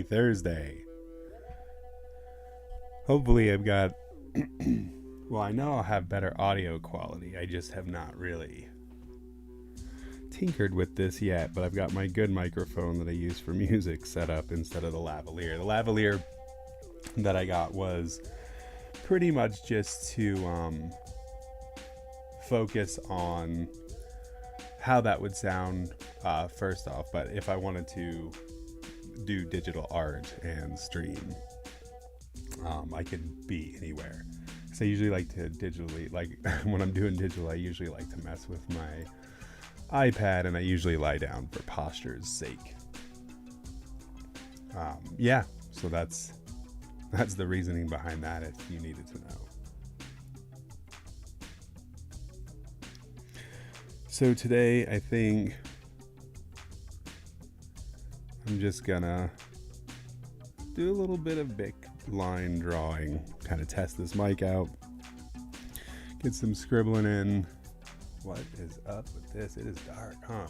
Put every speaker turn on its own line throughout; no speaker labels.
Thursday. Hopefully I've got well, I know I'll have better audio quality. I just have not really tinkered with this yet, but I've got my good microphone that I use for music set up instead of the lavalier. The lavalier that I got was pretty much just to focus on how that would sound first off, but if I wanted to do digital art and stream, I could be anywhere. So I usually like to digitally, like when I'm doing digital, I usually like to mess with my iPad, and I usually lie down for posture's sake. Yeah, so that's the reasoning behind that, if you needed to know. So today I think I'm just gonna do a little bit of big line drawing, kind of test this mic out, get some scribbling in. What is up with this? It is dark, huh?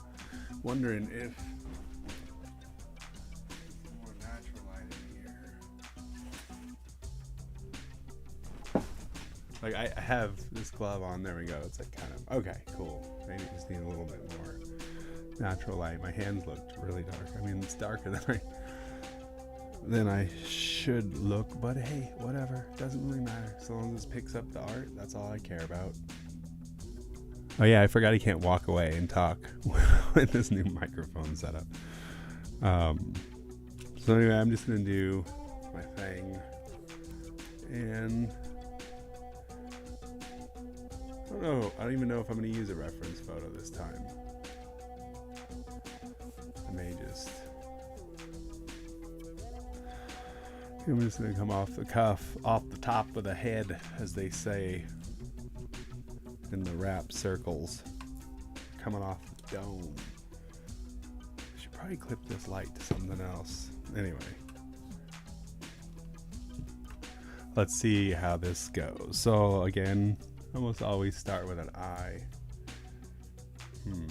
Wondering if more natural light in here. Like I have this glove on. There we go. It's like kind of okay, cool. Maybe just need a little bit more natural light. My hands looked really dark. I mean, it's darker than I should look, but hey, whatever. Doesn't really matter. So long as this picks up the art, that's all I care about. Oh yeah, I forgot I can't walk away and talk with this new microphone setup. So anyway, I'm just gonna do my thing, and I don't even know if I'm gonna use a reference photo this time. I'm just gonna come off the cuff, off the top of the head, as they say in the rap circles, coming off the dome. I should probably clip this light to something else. Anyway, let's see how this goes. So again, almost always start with an I. I'm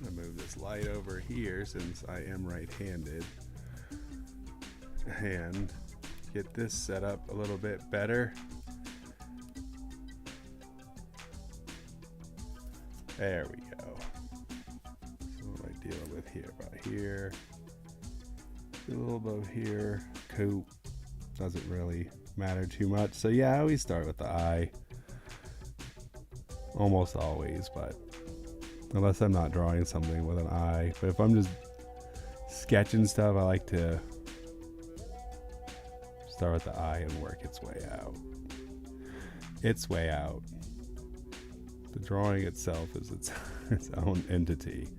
gonna move this light over here since I am right-handed, and get this set up a little bit better. There we go. So what am I dealing with here? About here. A little above here. Cool. Doesn't really matter too much. So yeah, I always start with the I. Almost always, but unless I'm not drawing something with an I. But if I'm just sketching stuff, I like to start with the I and work its way out. The drawing itself is its own entity.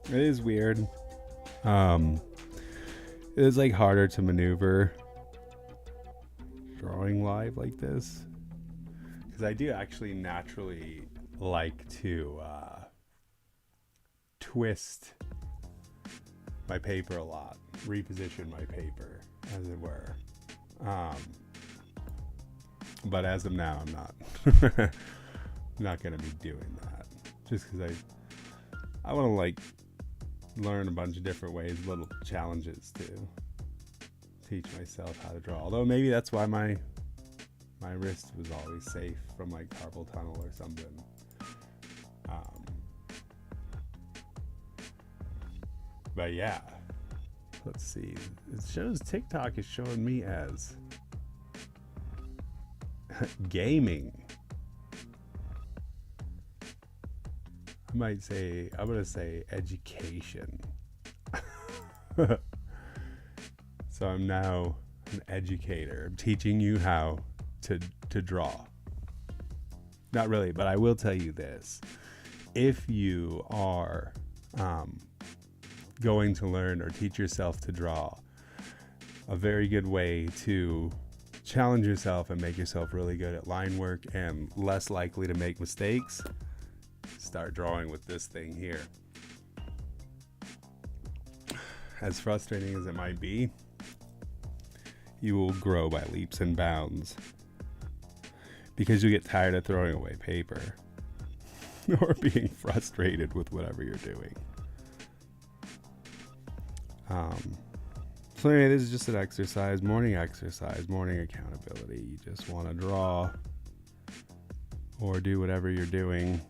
It is weird. It is like harder to maneuver drawing live like this, because I do actually naturally like to twist my paper a lot, reposition my paper, as it were. But as of now, I'm not going to be doing that, just because I want to like learn a bunch of different ways, little challenges to teach myself how to draw. Although maybe that's why my wrist was always safe from like carpal tunnel or something. But yeah, let's see. It shows TikTok is showing me as gaming. I'm going to say education. So I'm now an educator. I'm teaching you how to draw. Not really, but I will tell you this. If you are going to learn or teach yourself to draw, a very good way to challenge yourself and make yourself really good at line work and less likely to make mistakes, start drawing with this thing here. as frustrating as it might be, you will grow by leaps and bounds because you get tired of throwing away paper or being frustrated with whatever you're doing. So anyway, this is just an exercise, morning accountability. You just want to draw or do whatever you're doing.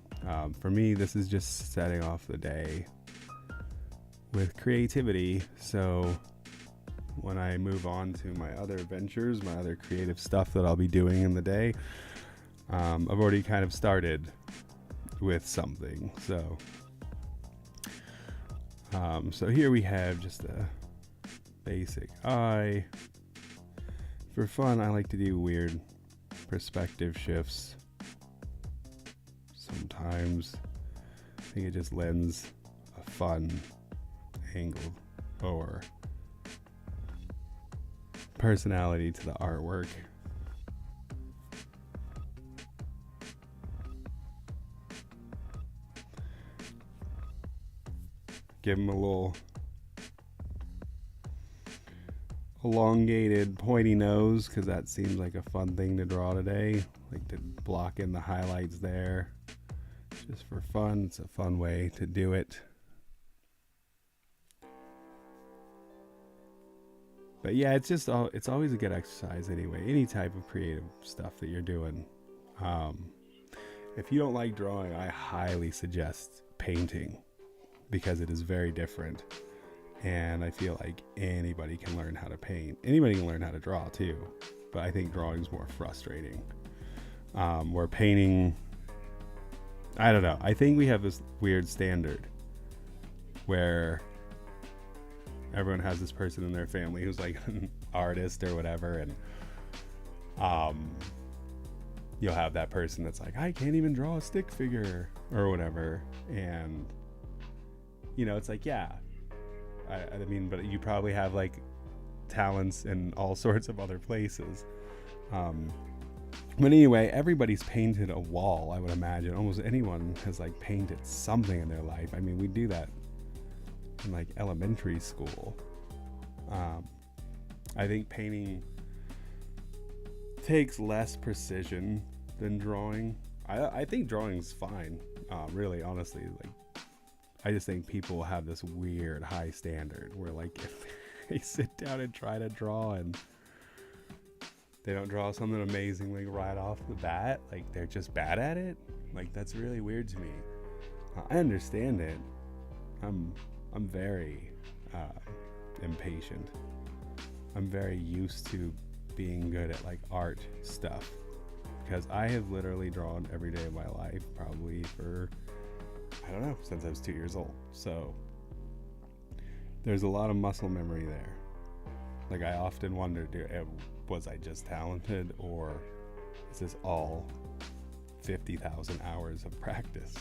For me, this is just setting off the day with creativity. So when I move on to my other ventures, my other creative stuff that I'll be doing in the day, I've already kind of started with something. So here we have just a basic eye. For fun, I like to do weird perspective shifts. Sometimes I think it just lends a fun angle or personality to the artwork. Give them a little elongated pointy nose because that seems like a fun thing to draw today. Like to block in the highlights there just for fun. It's a fun way to do it. But yeah, it's always a good exercise anyway. Any type of creative stuff that you're doing. If you don't like drawing, I highly suggest painting because it is very different. And I feel like anybody can learn how to paint. Anybody can learn how to draw too. But I think drawing is more frustrating. Where painting, I don't know. I think we have this weird standard where everyone has this person in their family who's like an artist or whatever, and you'll have that person that's like, I can't even draw a stick figure or whatever, and you know, it's like, yeah, I mean, but you probably have like talents in all sorts of other places. But anyway, everybody's painted a wall, I would imagine. Almost anyone has like painted something in their life. I mean, we do that in like elementary school. I think painting takes less precision than drawing. I think drawing's fine, really, honestly. Like, I just think people have this weird high standard where like if they sit down and try to draw and they don't draw something amazingly right off the bat, like they're just bad at it. Like, that's really weird to me. I understand it. I'm very impatient. I'm very used to being good at like art stuff because I have literally drawn every day of my life, probably for, I don't know, since I was 2 years old. So there's a lot of muscle memory there. Like, I often wonder, was I just talented, or is this all 50,000 hours of practice?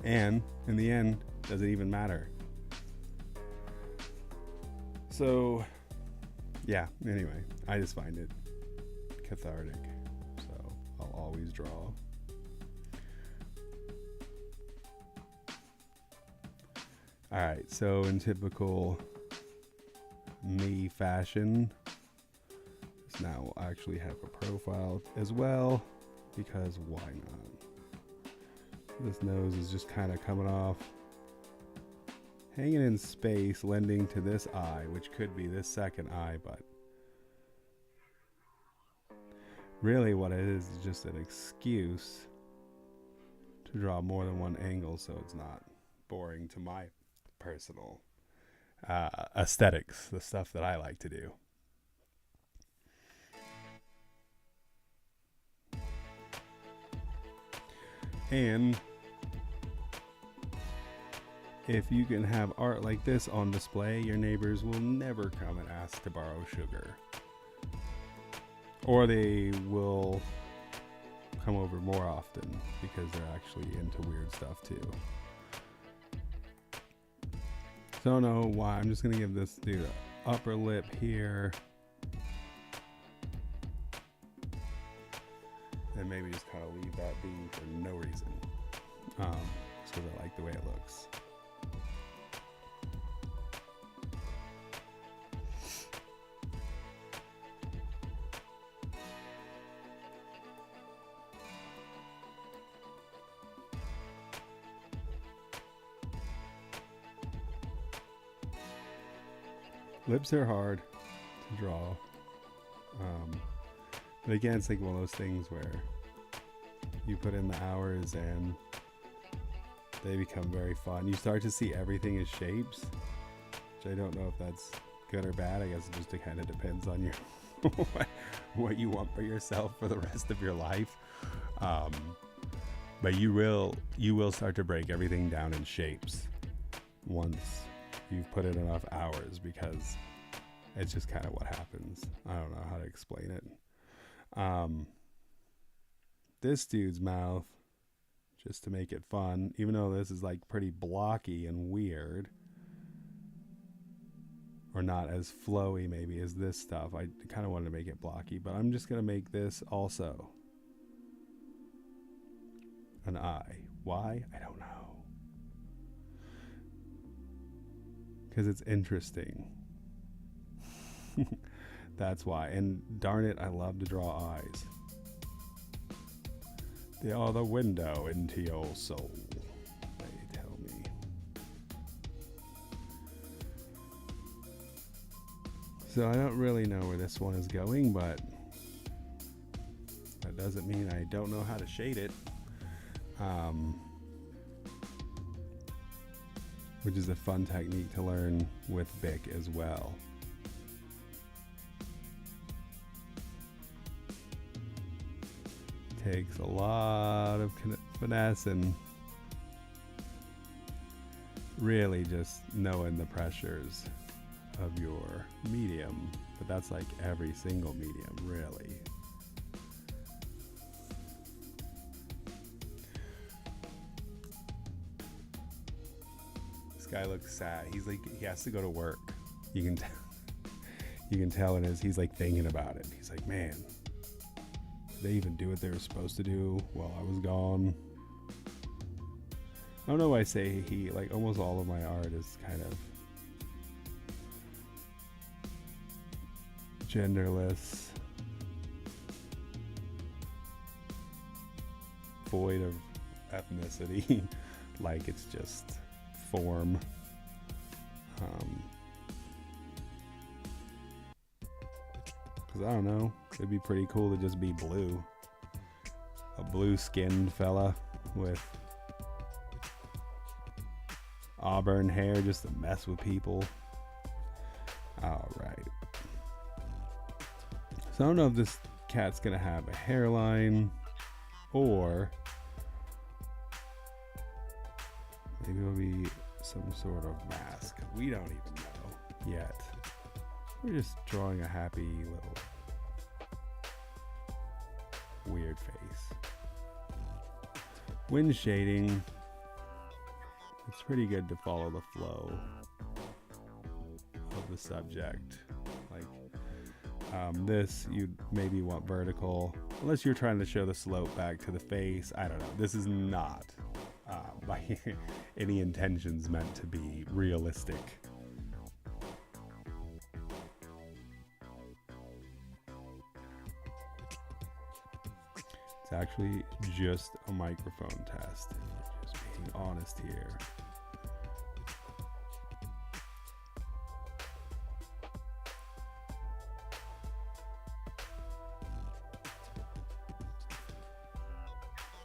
And in the end, does it even matter? So yeah, anyway, I just find it cathartic, so I'll always draw. Alright, so in typical me fashion, this now will actually have a profile as well, because why not? This nose is just kind of coming off, hanging in space, lending to this eye, which could be this second eye, but really what it is just an excuse to draw more than one angle so it's not boring to my personal aesthetics, the stuff that I like to do. And if you can have art like this on display, your neighbors will never come and ask to borrow sugar. Or they will come over more often because they're actually into weird stuff too. So I don't know why. I'm just going to give this dude an upper lip here. And maybe just kind of leave that be for no reason. Just because I like the way it looks. Lips are hard to draw. But again, it's like one of those things where you put in the hours and they become very fun. You start to see everything as shapes, which I don't know if that's good or bad. I guess it just kind of depends on your what you want for yourself for the rest of your life. But you will start to break everything down in shapes once you've put in enough hours, because it's just kind of what happens. I don't know how to explain it. This dude's mouth, just to make it fun, even though this is like pretty blocky and weird, or not as flowy maybe as this stuff. I kind of wanted to make it blocky, but I'm just going to make this also an eye. Why? I don't know. Because it's interesting. That's why. And darn it, I love to draw eyes. They are the window into your soul, they tell me. So I don't really know where this one is going, but that doesn't mean I don't know how to shade it. Which is a fun technique to learn with Bic as well. Takes a lot of finesse and really just knowing the pressures of your medium, but that's like every single medium, really. This guy looks sad. He's like, he has to go to work. You can tell he's like thinking about it. He's like, man, did they even do what they were supposed to do while I was gone? I don't know why I say he. Like, almost all of my art is kind of genderless, void of ethnicity. Like, it's just form. Because I don't know, it'd be pretty cool to just be blue. A blue-skinned fella with auburn hair just to mess with people. Alright. So I don't know if this cat's gonna have a hairline or maybe it'll be some sort of mask. We don't even know yet. We're just drawing a happy little weird face. Wind shading. It's pretty good to follow the flow of the subject. Like this, you'd maybe want vertical, unless you're trying to show the slope back to the face. I don't know. This is not by any intentions meant to be realistic. It's actually just a microphone test. Just being honest here.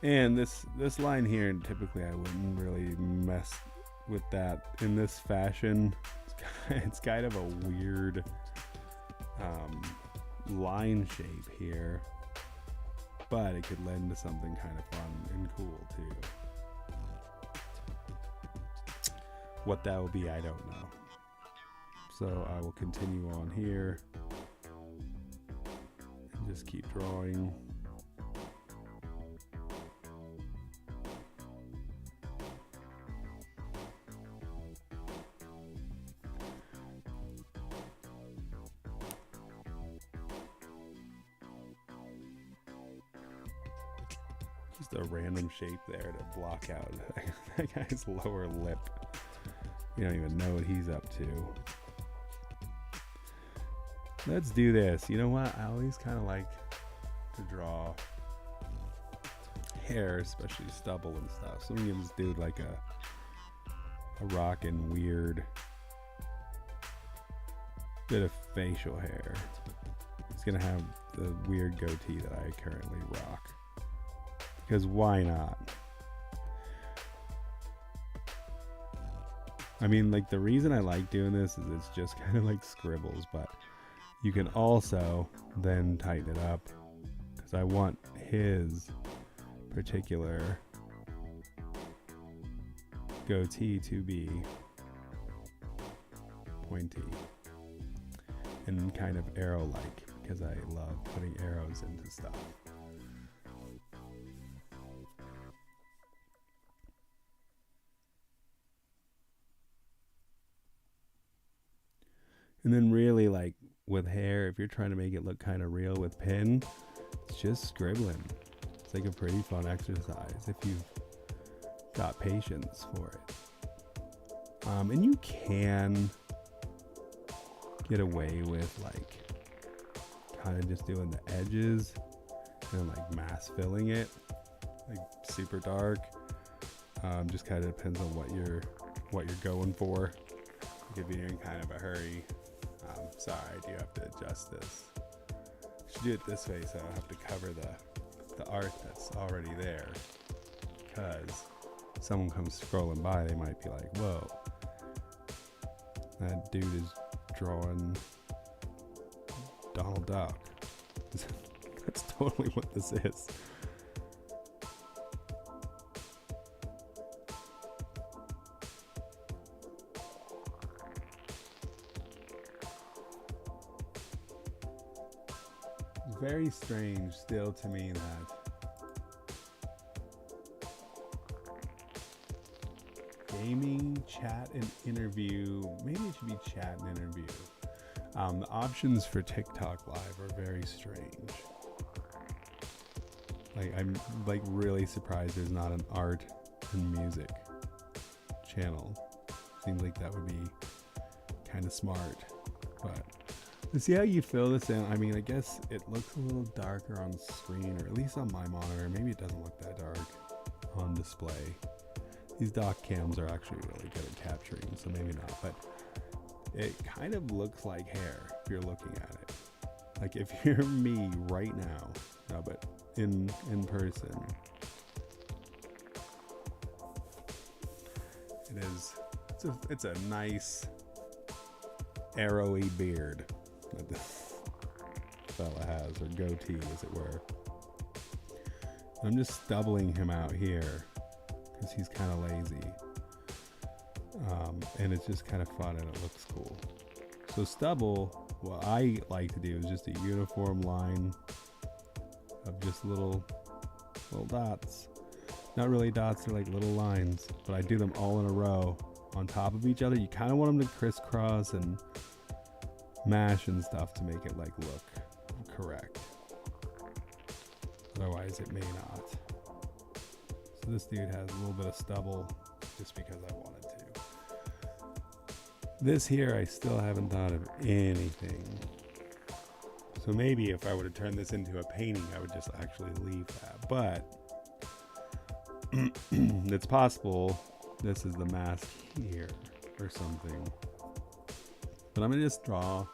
And this line here, typically I wouldn't really mess with that in this fashion. It's kind of a weird line shape here, but it could lend to something kind of fun and cool too. What that will be, I don't know. So I will continue on here and just keep drawing. Just a random shape there to block out that guy's lower lip. You don't even know what he's up to. Let's do this. You know what? I always kind of like to draw hair, especially stubble and stuff. So I'm gonna just do like a rockin' weird bit of facial hair. He's gonna have the weird goatee that I currently rock. Because why not? I mean, like, the reason I like doing this is it's just kind of like scribbles, but you can also then tighten it up because I want his particular goatee to be pointy and kind of arrow-like because I love putting arrows into stuff. And then really, like, with hair, if you're trying to make it look kind of real with pen, it's just scribbling. It's like a pretty fun exercise if you've got patience for it. And you can get away with, like, kind of just doing the edges and, like, mass filling it, like, super dark. Just kind of depends on what you're going for. Like, if you're in kind of a hurry. Sorry, I do have to adjust this. I should do it this way so I don't have to cover the art that's already there. Because someone comes scrolling by, they might be like, whoa, that dude is drawing Donald Duck. That's totally what this is. Very strange still to me that gaming, chat, and interview, maybe it should be chat and interview. The options for TikTok Live are very strange. Like, I'm like really surprised there's not an art and music channel. Seems like that would be kind of smart, but let's see how you fill this in. I mean, I guess it looks a little darker on screen, or at least on my monitor. Maybe it doesn't look that dark on display. These dock cams are actually really good at capturing, so maybe not. But it kind of looks like hair if you're looking at it. Like if you're me right now, no, but in person, it is. It's a nice arrowy beard that this fella has, or goatee as it were. I'm just stubbling him out here because he's kind of lazy, and it's just kind of fun and it looks cool. So stubble, what I like to do is just a uniform line of just little dots. Not really dots, they're like little lines, but I do them all in a row on top of each other. You kind of want them to crisscross and mash and stuff to make it like look correct. Otherwise it may not. So this dude has a little bit of stubble just because I wanted to. This here I still haven't thought of anything. So maybe if I were to turn this into a painting, I would just actually leave that. But it's possible this is the mask here or something. But I'm gonna just draw.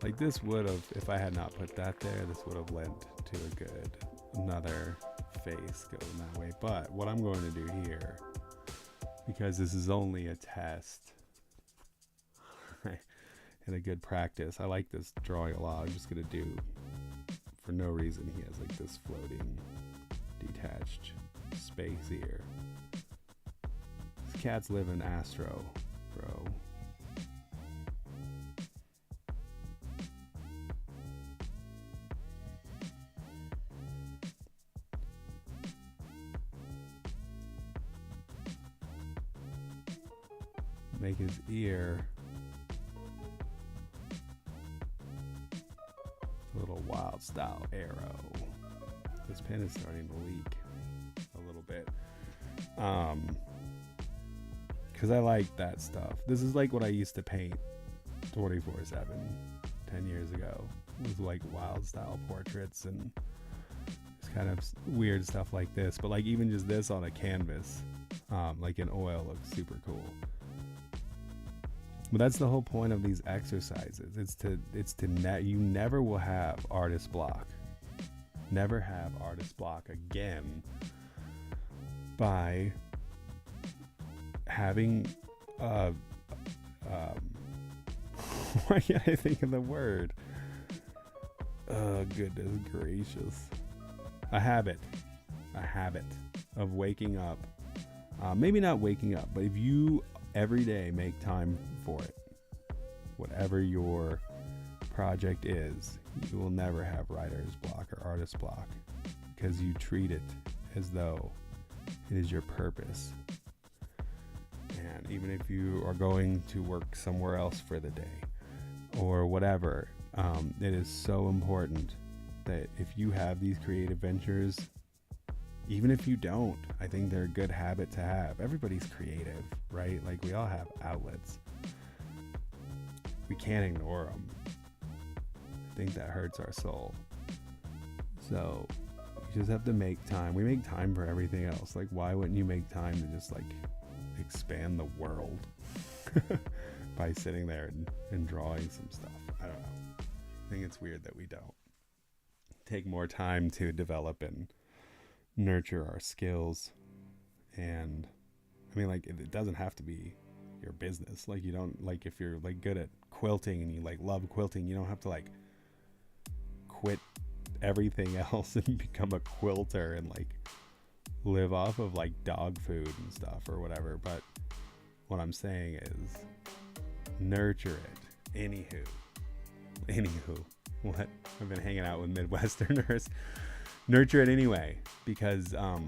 Like this would have, if I had not put that there, this would have lent to a good another face going that way. But what I'm going to do here, because this is only a test and a good practice, I like this drawing a lot. I'm just gonna do, for no reason, he has like this floating detached space here. These cats live in Astro, bro. Make his ear a little wild style arrow. This pen is starting to leak a little bit. Because I like that stuff. This is like what I used to paint 24/7 10 years ago. It was like wild style portraits and just kind of weird stuff like this. But like even just this on a canvas, like in oil looks super cool. But that's the whole point of these exercises. You never will have artist block. Never have artist block again by having why can't I think of the word? Oh, goodness gracious. A habit of waking up. Maybe not waking up, but if you every day make time for it, whatever your project is, you will never have writer's block or artist block, because you treat it as though it is your purpose. And even if you are going to work somewhere else for the day or whatever, it is so important that if you have these creative ventures, even if you don't, I think they're a good habit to have. Everybody's creative, right? Like, we all have outlets. We can't ignore them. I think that hurts our soul. So you just have to make time. We make time for everything else. Like, why wouldn't you make time to just like expand the world by sitting there and drawing some stuff? I don't know. I think it's weird that we don't take more time to develop and nurture our skills. And I mean, like, it doesn't have to be your business. Like, you don't, like, if you're like good at quilting and you like love quilting, you don't have to like quit everything else and become a quilter and like live off of like dog food and stuff or whatever. But what I'm saying is nurture it. Anywho, what? I've been hanging out with Midwesterners. Nurture it anyway, because I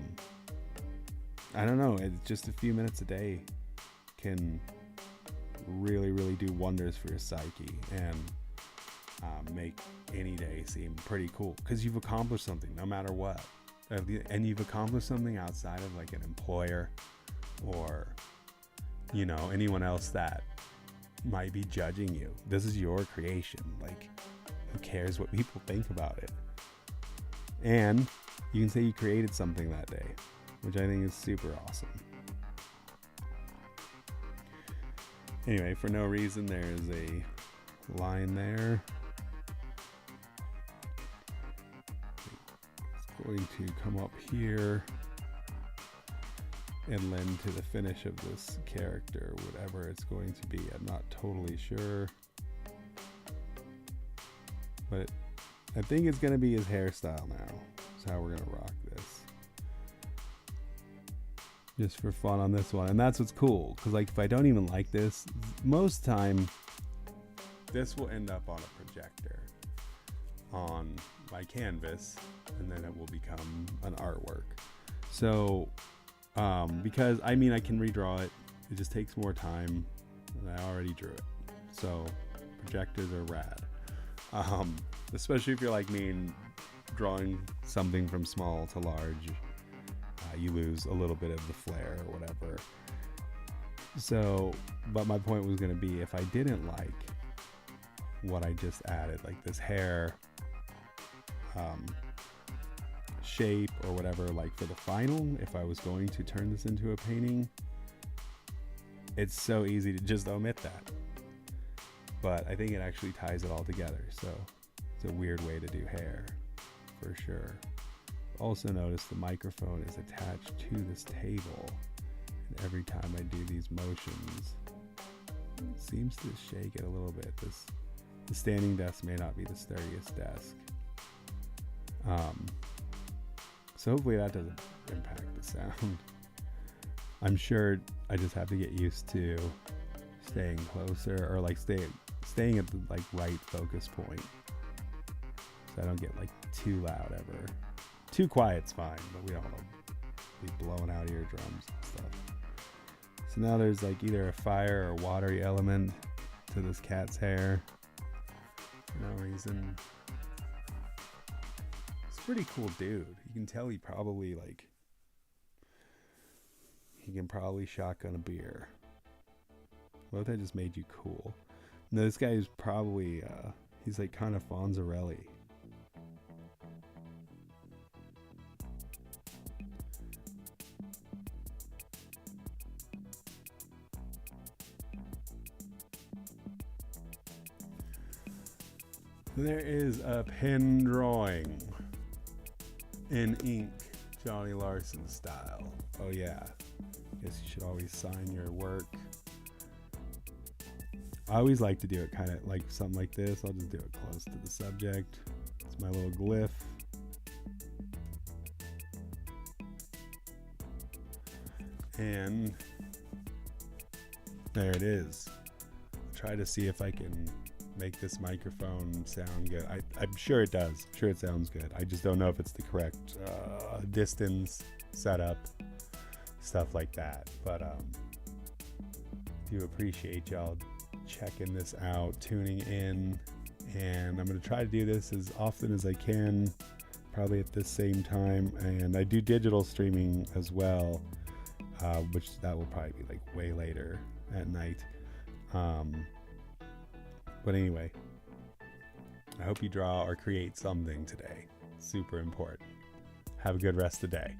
don't know, it's just a few minutes a day can really, really do wonders for your psyche and make any day seem pretty cool, because you've accomplished something no matter what. And you've accomplished something outside of like an employer or, you know, anyone else that might be judging you. This is your creation. Like, who cares what people think about it? And you can say you created something that day, which I think is super awesome. Anyway, for no reason, there's a line there. It's going to come up here and lend to the finish of this character, whatever it's going to be. I'm not totally sure, but I think it's going to be his hairstyle now. That's how we're going to rock this. Just for fun on this one. And that's what's cool, because like, if I don't even like this, most time this will end up on a projector on my canvas, and then it will become an artwork. So because I mean, I can redraw it, it just takes more time, and I already drew it. So projectors are rad, especially if you're like me and drawing something from small to large. You lose a little bit of the flair or whatever. So, but my point was going to be, if I didn't like what I just added, like this hair shape or whatever, like for the final, if I was going to turn this into a painting, it's so easy to just omit that. But I think it actually ties it all together. So it's a weird way to do hair, for sure. Also notice the microphone is attached to this table, and every time I do these motions, it seems to shake it a little bit. The standing desk may not be the sturdiest desk. So hopefully that doesn't impact the sound. I'm sure I just have to get used to staying closer, or like staying at the like right focus point, so I don't get like too loud ever. Too quiet's fine, but we don't want to be blowing out eardrums and stuff. So now there's like either a fire or watery element to this cat's hair. For no reason. It's a pretty cool dude. You can tell he can probably shotgun a beer. What if that just made you cool? No, this guy is probably, he's like kind of Fonzarelli. There is a pen drawing in ink, Johnny Larson style. Oh yeah, guess you should always sign your work. I always like to do it kind of like something like this. I'll just do it close to the subject. It's my little glyph. And there it is. Try to see if I can make this microphone sound good. I'm sure it does. I'm sure it sounds good. I just don't know if it's the correct distance, setup, stuff like that. But do appreciate y'all checking this out, tuning in, and I'm going to try to do this as often as I can, probably at this same time. And I do digital streaming as well, which that will probably be like way later at night. But anyway, I hope you draw or create something today. Super important. Have a good rest of the day.